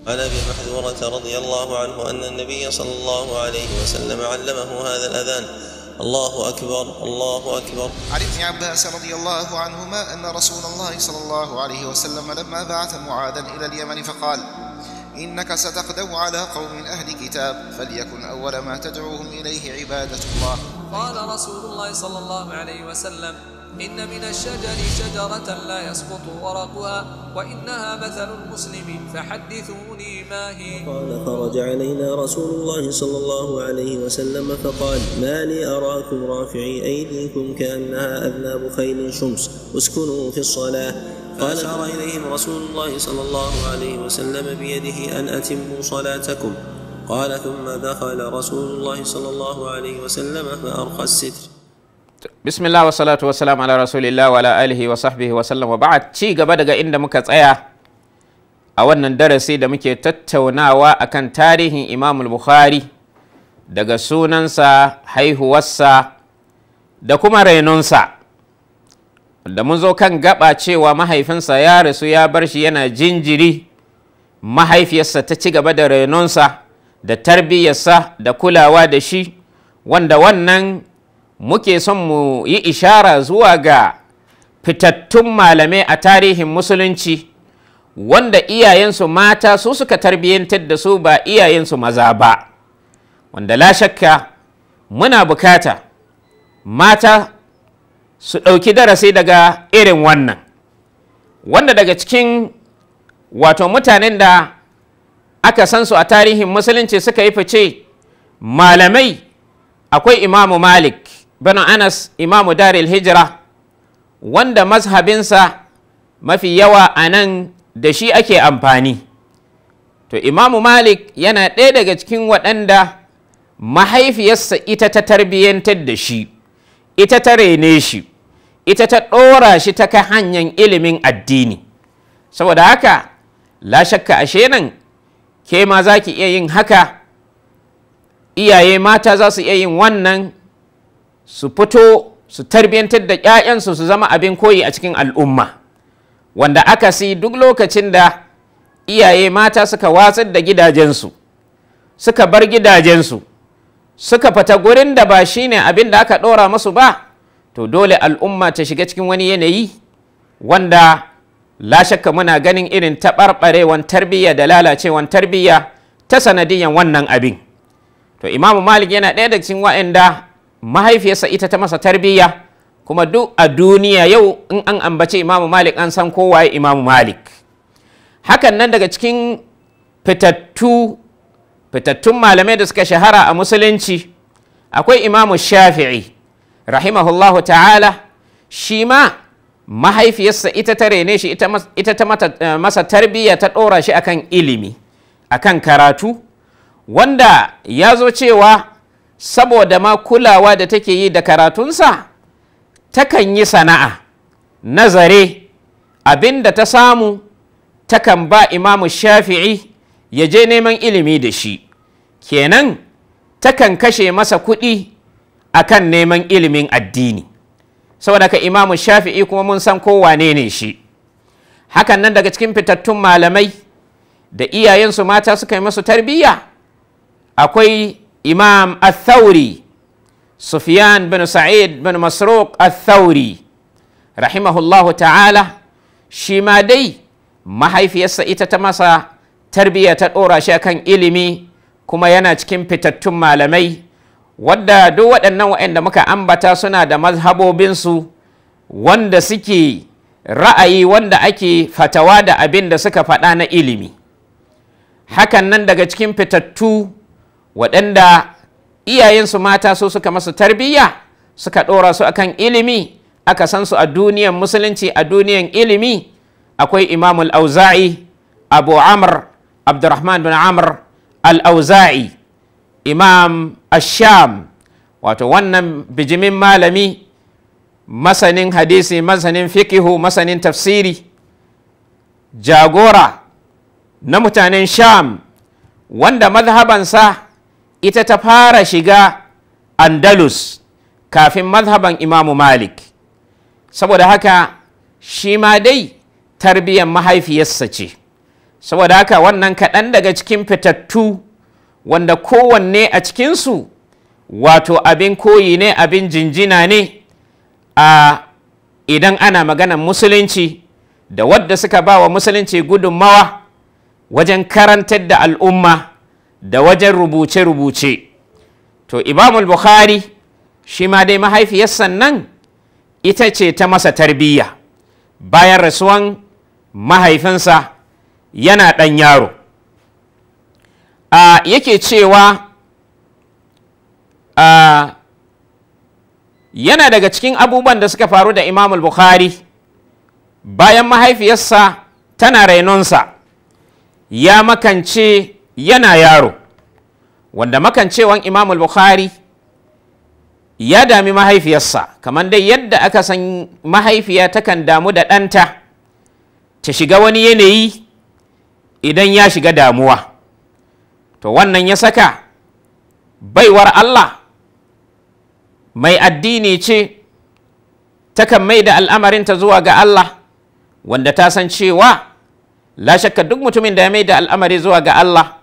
عن أبي محذورة رضي الله عنه أن النبي صلى الله عليه وسلم علمه هذا الأذان: الله أكبر الله أكبر. عن ابن عباس رضي الله عنهما أن رسول الله صلى الله عليه وسلم لما بعث معاذا إلى اليمن فقال: إنك ستغدو على قوم أهل كتاب فليكن أول ما تدعوهم إليه عبادة الله. قال رسول الله صلى الله عليه وسلم: إن من الشجر شجرة لا يسقط ورقها وإنها مثل المسلم فحدثوني ما هي. قال: خرج علينا رسول الله صلى الله عليه وسلم فقال: ما لي أراكم رافعي أيديكم كأنها أذناب خيل شمس، اسكنوا في الصلاة. فأشار إليهم رسول الله صلى الله عليه وسلم بيده أن أتموا صلاتكم. قال: ثم دخل رسول الله صلى الله عليه وسلم فأرخى الستر. بسم الله والصلاة والسلام على رسول الله وعلى آله وصحبه وسلم وبعد. ci gaba daga inda muka tsaya a wannan darasi da muke tattaunawa akan tarihin Imam Bukhari, daga sunansa, haihuwarsa da kuma renonsa, da mun zo kan gaba cewa mahaifinsa ya rasu ya bar shi yana jinjiri, mahaifiyarsa ta ci gaba da renonsa da tarbiyyarsa da kulawa da shi, wanda wannan muke son mu yi ishara zuwa ga fitattun malamai a tarihin musulunci wanda iyayensu mata su suka tarbiyyantar da su, ba iyayensu maza ba, wanda la shakka muna bukata mata su ɗauki darasi daga irin wannan, wanda daga cikin wato mutanen da aka san su a tarihin musulunci suka yi fice malamai, akwai Imamu Malik bin Anas, Imamu Daril Hijra, wanda mazhabinsa mafi yawa a nan da shi ake amfani. To Imamu Malik yana ɗaya daga cikin waɗanda mahaifiyarsa ita ta tarbiyyantar da shi, ita ta rene shi, ita ta ɗora shi ta kai hanyar ilimin addini. Saboda haka la shakka ashe nan ke ma za ki iya yin haka, iyaye mata za su iya yin wannan, su fito su tarbiyyantar da 'ya'yansu su zama abin koyi a cikin al'umma, wanda aka si duk lokacin da iyaye mata suka watsar da gidajensu, suka bar gidajensu, suka fita gurin da ba shi ne abin da aka ɗora musu ba, to dole al'umma ta shiga cikin wani yanayi wanda la shakka muna ganin irin taɓarɓarewan tarbiyya da lalacewan tarbiyya ta sanadiyan wannan abin. To Imamu Malik yana ɗaya daga cikin wa'anda mahaifiyarsa ita ta masa tarbiyya, kuma duk a duniya yau in an ambace Imamu Malik an san kowaye Imamu Malik. Hakan nan daga cikin fitattun malamai da suka shahara a musulunci akwai Imamu Shafi'i rahimahullahu ta'ala, shi ma mahaifiyarsa ita ta rene shi, ita ta masa tarbiyya, ta ɗora shi akan ilimi, akan karatu, wanda ya zo cewa saboda ma kulawa da take yi da karatunsa, takan yi sana'a, nazare, abin da ta samu takan ba Imamu Shafi'i ya je neman ilimi da shi, kenan takan kashe masa kuɗi akan neman ilimin addini. Saboda ka Imamu Shafi'i kuma mun san kowane ne shi. Hakan nan daga cikin fitattun malamai da iyayensu mata suka yi masu tarbiyya akwai Imam Al-Thawri, Sufyan bin Sa'id bin Masruq Al-Thawri rahimahullahu ta'ala, shi ma dai mahaifiyarsa ita ta masa tarbiyya, ta ɗora shi akan ilimi, kuma yana cikin fitattun malamai wadda duk waɗannan waɗanda muka ambata suna da mazhabobinsu wanda suke ra'ayi, wanda ake fatawa da abin da suka faɗa na ilimi. Hakan nan daga cikin fitattu waɗanda iyayensu mata su suka masu tarbiyya, suka ɗora su akan ilimi, aka san su a duniyan musulunci, a duniyan ilimi, akwai Imam Al-Auza'i, Abu Amr Abdurrahman bin Amr Al-Auza'i, Imam Ash-Sham, wato wannan bijimin malami, masanin hadisi, masanin fikihu, masanin tafsiri, jagora na mutanen Sham, wanda mazhabansa ita ta fara shiga Andalus kafin mazhaban Imamu Malik. Saboda haka shi ma dai tarbiyyar mahaifiyarsa ce, saboda haka wannan kaɗan daga cikin fitattu wanda kowanne a cikinsu wato abin koyi ne, abin jinjina ne a idan ana maganan musulunci da wadda suka ba wa musulunci gudunmawa wajen karantar da al'umma da wajen rubuce-rubuce. To Imamul Bukhari shi ma dai mahaifiyarsa nan ita ce ta masa tarbiyya bayan rasuwan mahaifinsa yana ɗan yaro. Yake cewa yana daga cikin abubuwan da suka faru da Imamul Bukhari bayan mahaifiyarsa tana rainonsa ya makance yana yaro, wanda makancewan Imamul Bukhari ya dami mahaifiyarsa kamar dai yadda aka san mahaifiya takan damu da ɗanta ta shiga wani yanayi idan ya shiga damuwa. To wannan ya saka baiwar Allah mai addini ce takan mai da al'amarinta zuwa ga Allah, wanda ta san cewa la shakka duk mutumin da ya mai da al'amari zuwa ga Allah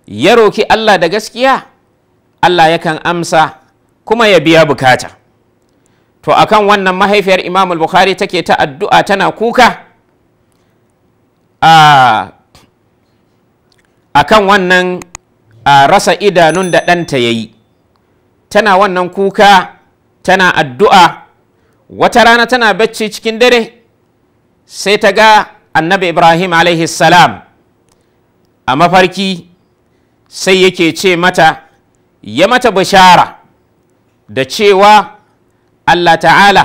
ya roki Allah da gaskiya, Allah yakan amsa kuma ya biya bukata. To akan wannan mahaifiyar Imam al-Bukhari take ta addu'a tana kuka akan wannan rasa idanun da ɗanta ya yi, tana wannan kuka tana addu'a. Wata rana tana bacci cikin dare sai ta ga annabi Ibrahim alaihi salam a mafarki, sai yake ce mata, ya mata bishara da cewa Allah ta'ala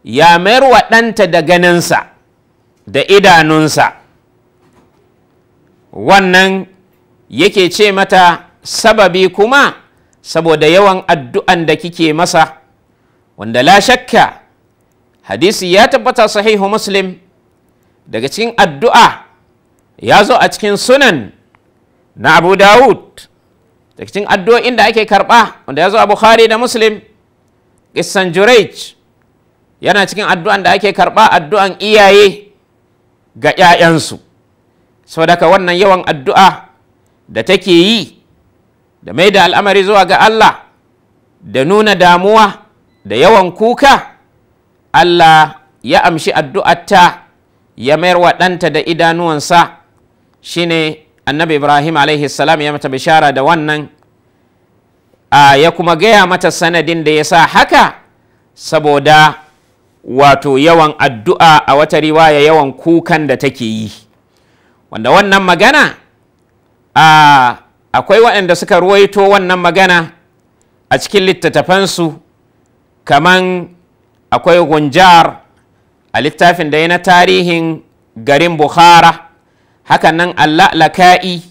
ya mayar wa ɗanta da ganinsa da idanunsa. Wannan yake ce mata sababi kuma saboda yawan addu'an da kike masa, wanda la shakka hadisi ya tabbata sahihu Muslim daga cikin addu'a ya zo a cikin sunan na Abu Dawud, daga cikin addu'o'in da ake karɓa wanda ya zo a Bukhari da Muslim. Qissan Jurayj yana cikin addu'an da ake karɓa, addu'an iyaye ga ‘ya'yansu. Saboda ka wannan yawan addu'a da take yi da mai da al'amari zuwa ga Allah da nuna damuwa da yawan kuka, Allah ya amshi addu'arta ya mayar wa ɗanta da idanuwansa. Shine annabi Ibrahim alaihi salam ya mata bishara da wannan, ya kuma gaya mata sanadin da ya sa haka, saboda wato yawan addu'a, a wata riwaya yawan kukan da take yi, wanda wannan magana akwai waɗanda suka ruwaito wannan magana a cikin littattafansu, kaman akwai Gunjar a littafin da ya na tarihin garin Bukhara, hakan nan Al-Laka'i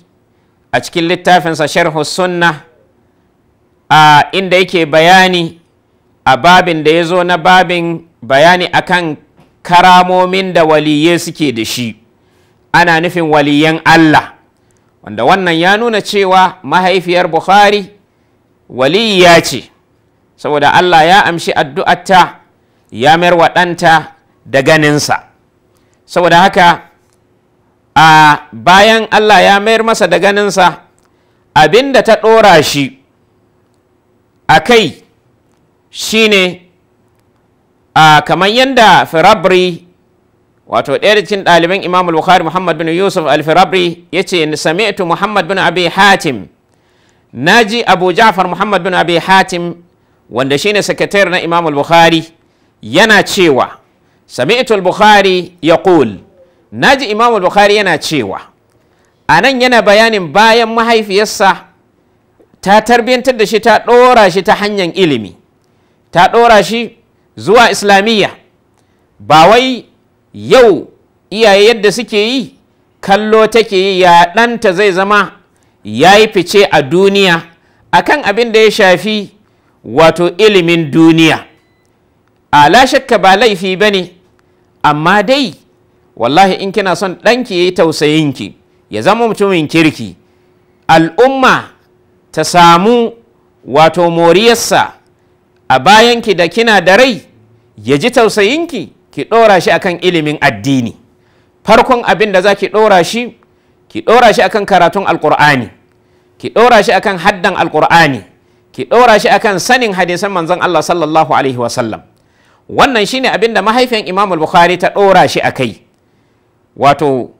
a cikin littafinsa Sharhu Sunna, inda yake bayani a babin da ya zo na babin bayani akan karamomin da waliyai suke da shi, ana nufin waliyan Allah, wanda wannan ya nuna cewa mahaifiyar Bukhari waliya ce, saboda Allah ya amshi addu'arta ya mayar wa ɗanta da ganinsa. Saboda haka bayan Allah ya mayar masa da ganinsa, abinda ta ɗora shi a kai shi ne kamar yadda Firabri, wato ɗaya da cikin ɗaliban Imam al-Bukhari Muhammad bin Yusuf al-Firabri ya ce, sami'tu Muhammad bin Abi Hatim, naji Abu Ja'far Muhammad bin Abi Hatim wanda shine sakatare na Imam al-Bukhari yana cewa, sami'tu al-Bukhari yaqul, naji Imam al-Bukhari yana cewa, anan yana bayanin bayan mahaifiyarsa ta tarbiyantar da shi, ta ɗora shi ta hanyar ilimi, ta ɗora shi zuwa islamiyya. Ba wai yau iyaye yadda suke yi kallo take yi ya ɗanta zai zama ya yi fice a duniya akan abin da ya shafi wato ilimin duniya. La shakka ba laifi ba ne, amma dai wallahi in kina son ɗanki ya yi tausayinki, ya zama mutumin kirki, al'umma ta samu wato moriyarsa a bayanki da kina da rai, ya ji tausayinki, ki ɗora shi akan ilimin addini. Farkon abin da za ki ɗora shi ki ɗora shi akan karatun alƙur'ani, ki ɗora shi akan haddan alƙur'ani, ki ɗora shi akan sanin hadisan manzon Allah sallallahu alaihi wasallam. Wannan shine abin da mahaifiyan Imam Bukhari ta ɗora shi a kai. Wato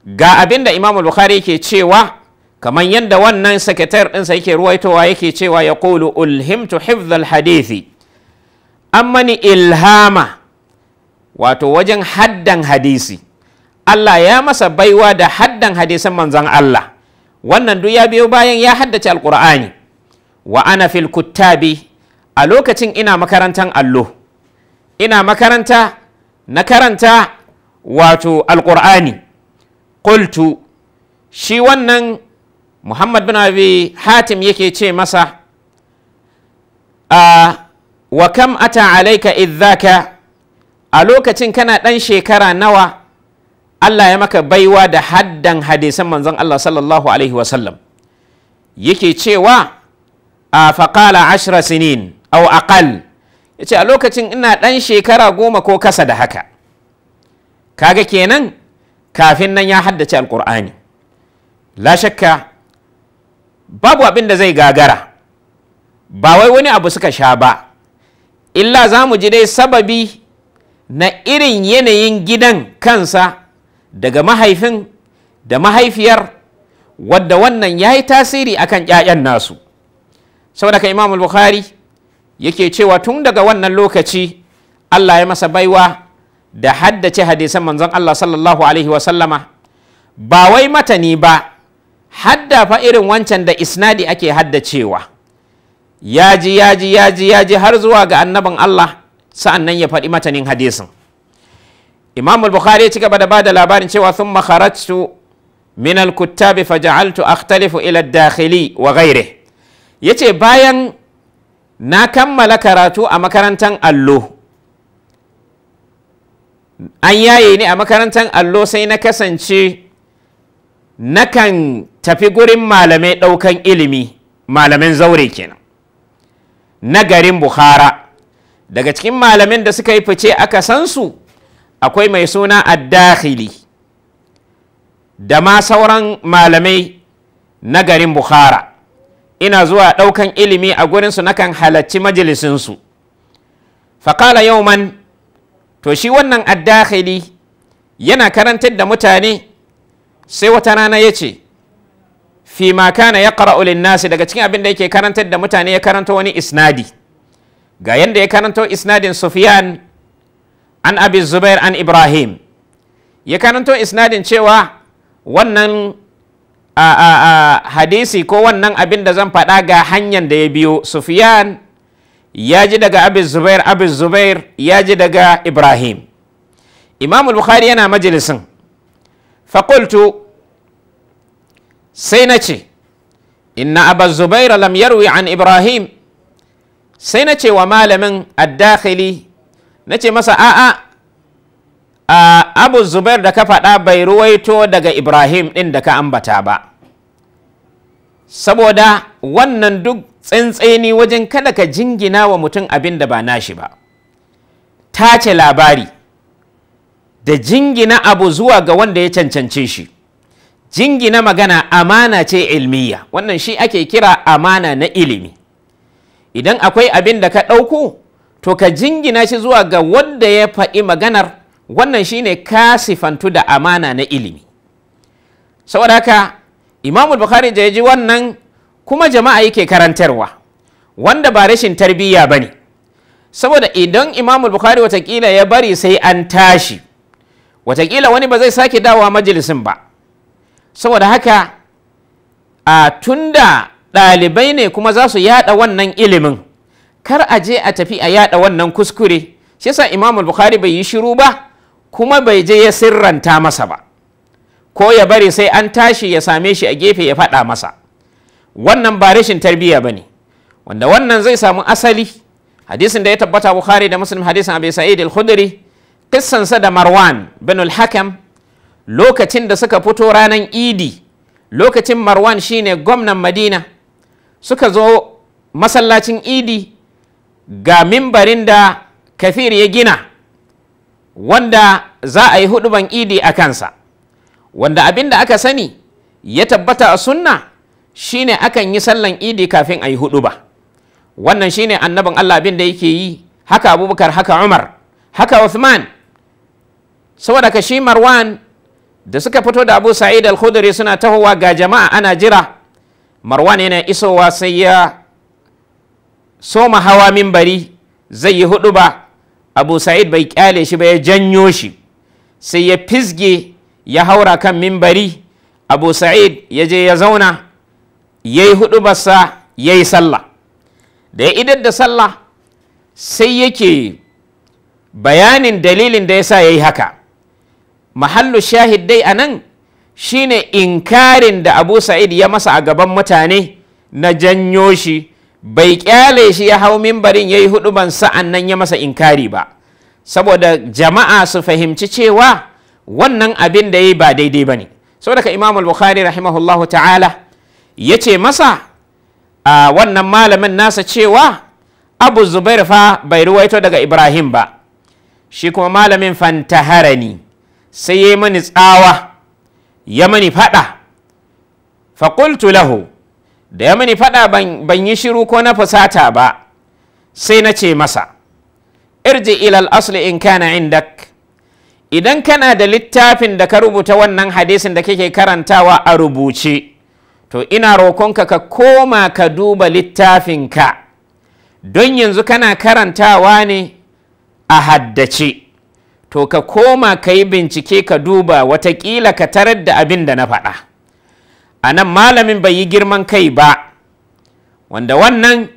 ga abin da Imam Bukhari ke cewa, kamar yadda wannan sakatar ɗinsa yake ruwaitowa, yake cewa ya ƙulu ulhimtu hifzal hadithi, an mani ilhama wato wajen haddan hadisi. Allah ya masa baiwa da haddan hadisan manzon Allah. Wannan duk ya biyo bayan ya haddace alƙur'ani. Wa ana fil kuttabi, a lokacin ina makarantan allo, ina makaranta na karanta wato alƙur'ani. Qultu, shi wannan Muhammad bin Abi Hatim yake ce masa, wa kam ata alaika idzaka, a lokacin kana ɗan shekara nawa Allah ya maka baiwa da haddan hadisan manzon Allah sallallahu alaihi wasallam. Yake cewa faqala 10 sinin aw aqal, yace a lokacin ina ɗan shekara 10 ko kasa da haka. Kaga kenan kafin nan ya haddace alqur'ani. La shakka babu abin da zai gagara, ba wai wani abu suka sha ba, illa za mu ji dai sababi na irin yanayin gidan kansa daga mahaifin da mahaifiyar, wadda wannan ya yi tasiri akan ƴaƴan nasu. Saboda ka Imam Bukhari yake cewa tun daga wannan lokaci Allah ya masa baiwa da haddace hadisan manzon Allah sallallahu alaihi wasallama, ba wai matani ba, hadda fa irin wancan da isnadi ake haddacewa, yaji har zuwa ga annabin Allah, sa'an nan ya faɗi matanin hadisin. Imam Bukhari ya ci gaba da bada labarin cewa thumma kharajtu min al-kuttabi faja'altu akhtalifu ila ad-dakhili wa ghayrihi. Yace bayan na kammala karatu a makarantar allo, an yaye ni a makarantar allo, sai na kasance nakan tafi gurin malamai ɗaukan ilimi, malamin zaure kenan na garin Bukhara. Daga cikin malamin da suka yi fice aka san su akwai mai suna ad-dakhili da ma sauran malamai na garin Bukhara. Ina zuwa ɗaukan ilimi a gurinsu, nakan halarci majalisinsu. Faƙala yauman, to shi wannan ad-dakhili yana karantar da mutane, sai wata rana ya ce, fi ma kana ya ƙara'u linnasi, daga cikin abin da yake karantar da mutane ya karanta wani isnadi. Ga yadda ya karanto isnadin Sufyan an Abi Zubair an Ibrahim, ya karanto isnadin cewa wannan hadisi ko wannan abin da zan faɗa ga hanyar da ya biyo. Sufyan ya ji daga Abi Zubair, Abi Zubair ya ji daga Ibrahim. Imam Bukhari yana majalisin, faƙultu, sai na ce, inna Abu Zubair lam yarwi an Ibrahim. Sai na ce wa malamin ad-dakhili, na ce masa Abu Zubair da ka faɗa bai ruwaito daga Ibrahim ɗin da ka ambata ba, saboda wannan duk tsantseni wajen kada ka jingina wa mutum abin da ba nashi ba. Tace labari da jingina abu zuwa ga wanda ya cancance shi, jingina magana amana ce ilmiya, wannan shi ake kira amana na ilimi. Idan akwai abin da ka ɗauko, to ka jingina shi zuwa ga wanda ya faɗi maganar, wannan shine ka sifantu da amana na ilimi. Saboda haka Imam Bukhari da ya ji wannan, kuma jama'a yake karantarwa, wanda ba rashin tarbiyya ba ne. Saboda idan Imam Bukhari watakila ya bari sai an tashi, watakila wani ba zai sake dawowa majalisin ba. Saboda haka tunda ɗalibai ne kuma za su yada wannan ilimin, kar a je a tafi a yada wannan kuskure. Shi yasa Imam Bukhari bai yi shiru ba, kuma bai je ya sirranta masa ba, ko ya bari sai an tashi ya same shi a gefe ya faɗa masa. Wannan ba rashin tarbiyya ba ne, wanda wannan zai samu asali hadisin da ya tabbata Bukhari da Muslim, hadisin Abi Sa'id al-Khudri, kissansa da Marwan bin al-Hakam lokacin da suka fito ranar Idi. Lokacin Marwan shine gwamnan Madina, suka zo masallacin Idi ga mimbarin da Kathir ya gina, wanda za a yi huduban Idi a kansa, wanda abin da aka sani ya tabbata a sunna shine akan yi sallan idi kafin a yi huduba. Wannan shine annabin Allah abin da yake yi, haka Abubakar, haka Umar, haka Uthman. Saboda ka shi Marwan da suka fito da Abu Sa'id al-Khudri suna tahowa ga jama'a ana jira, Marwan yana isowa sai ya soma hawa minbari zai yi huduba. Abu Sa'id bai kyale shi ba, ya janyo shi sai ya fisge ya haura kan minbari. Abu Sa'id ya je ya zauna ya yi hudubarsa ya yi sallah. Da ya idar da sallah sai yake bayanin dalilin da ya sa ya yi haka. Mahallu shahid dai a nan shi ne inkarin da Abu Sa'id ya masa a gaban mutane na janyo shi, bai kyale shi ya hau mimbarin ya yi huduban sa'an nan ya masa inkari ba, saboda jama'a su fahimci cewa wannan abin da ya yi ba daidai ba ne. Saboda ka Imam Bukhari rahimahullahu ta'ala ya ce masa a wannan malamin nasa cewa Abu Zubair fa bai ruwaito daga Ibrahim ba, shi kuma malamin fantaharani sai ya yi mani tsawa, ya mani fada. Faƙultu lahu, da ya mani fada ban yi shiru ko na fusata ba, sai na ce masa, irji ilal asli in kana indak, idan kana da littafin da ka rubuta wannan hadisin da kake karantawa a rubuce, to ina roƙonka ka koma ka duba littafinka, don yanzu kana karantawa ne a haddace. To ka koma ka yi bincike ka duba, watakila ka tarar da abin da na faɗa. A nan malamin bai yi girman kai ba, wanda wannan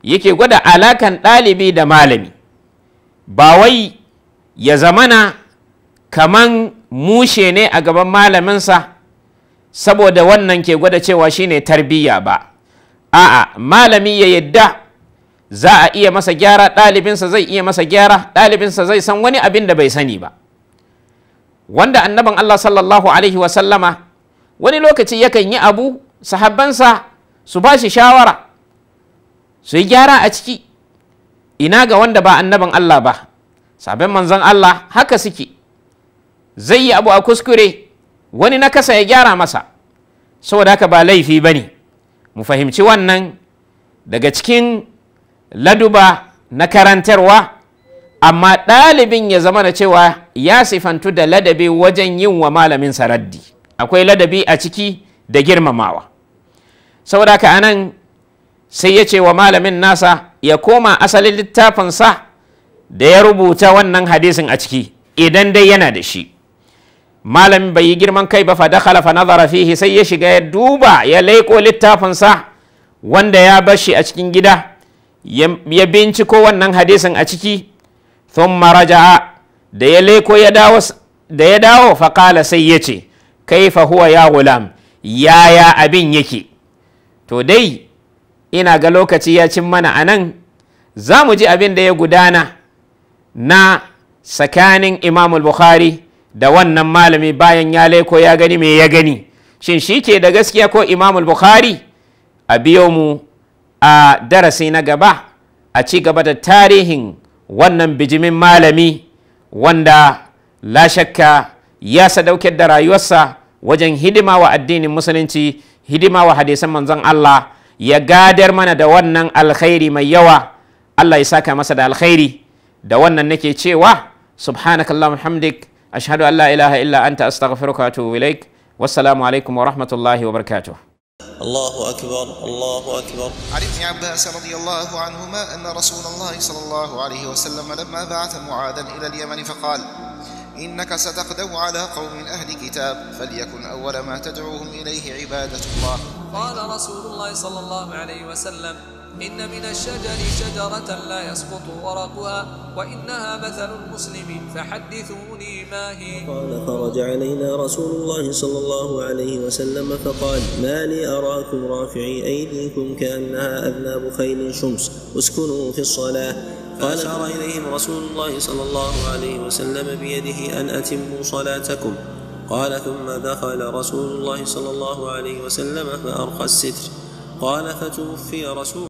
yake gwada alakan ɗalibi da malami, ba wai ya zamana kaman mushe ne a gaban malaminsa, saboda wannan ke gwada cewa shine tarbiyya ba. A'a, malami ya yadda za a iya masa gyara, ɗalibinsa zai iya masa gyara, ɗalibinsa zai san wani abin da bai sani ba. Wanda annabin Allah sallallahu alaihi wasallama wani lokaci yakan yi abu, sahabbansa su ba shi shawara, su yi gyara a ciki. Ina ga wanda ba annabin Allah ba, sahabban manzon Allah haka suke, zai yi abu a kuskure, wani na kasa ya gyara masa, saboda haka ba laifi ba ne. Mu fahimci wannan daga cikin laduba na karantarwa, amma ɗalibin ya zama da cewa ya sifantu da ladabi wajen yin wa malamin raddi. Akwai ladabi a ciki da girmamawa. Saboda haka anan sai ya ce wa malamin nasa ya koma asalin littafinsa da ya rubuta wannan hadisin a ciki, idan dai yana da shi. Malamin bai yi girman kai ba, fa dakhala fa nazara fihi, sai ya shiga ya duba, ya leƙo littafinsa wanda ya bar shi a cikin gida, ya binciko wannan hadisin a ciki. Thumma raja'a, da ya leko da ya dawo faƙala sai ya ce, kaifa huwa ya gulam, yaya abin yake? To dai ina ga lokaci ya cin mana a nan, za mu ji abin da ya gudana na tsakanin Imam Bukhari da wannan malami bayan ya leko ya gani me ya gani. Shin shi ke da gaskiya ko Imam Bukhari? A biyo mu a darasi na gaba a ci gaba da tarihin wannan bijimin malami wanda la shakka ya sadaukar da rayuwarsa wajen hidima wa addinin musulunci, hidima wa hadisan manzon Allah, ya gadar mana da wannan alkhairi mai yawa. Allah ya saka masa da alkhairi. Da wannan nake cewa subhanakallahumma hamdik, ashhadu an la ilaha illa anta, astaghfiruka wa atubu ilaik. Wassalamu alaikum wa rahmatullahi wa barakatuh. الله أكبر الله أكبر. عن ابن عباس رضي الله عنهما أن رسول الله صلى الله عليه وسلم لما بعث معاذا إلى اليمن فقال: إنك ستغدو على قوم أهل كتاب، فليكن أول ما تدعوهم إليه عبادة الله. قال رسول الله صلى الله عليه وسلم: إن من الشجر شجرة لا يسقط ورقها، وإنها مثل المسلم، فحدثوني ما هي. قال: خرج علينا رسول الله صلى الله عليه وسلم فقال: ما لي أراكم رافعي أيديكم كأنها أذناب خيل شمس، اسكنوا في الصلاة. فأشار إليهم رسول الله صلى الله عليه وسلم بيده أن أتموا صلاتكم. قال: ثم دخل رسول الله صلى الله عليه وسلم فأرخى الستر. قال: فتوفي رسول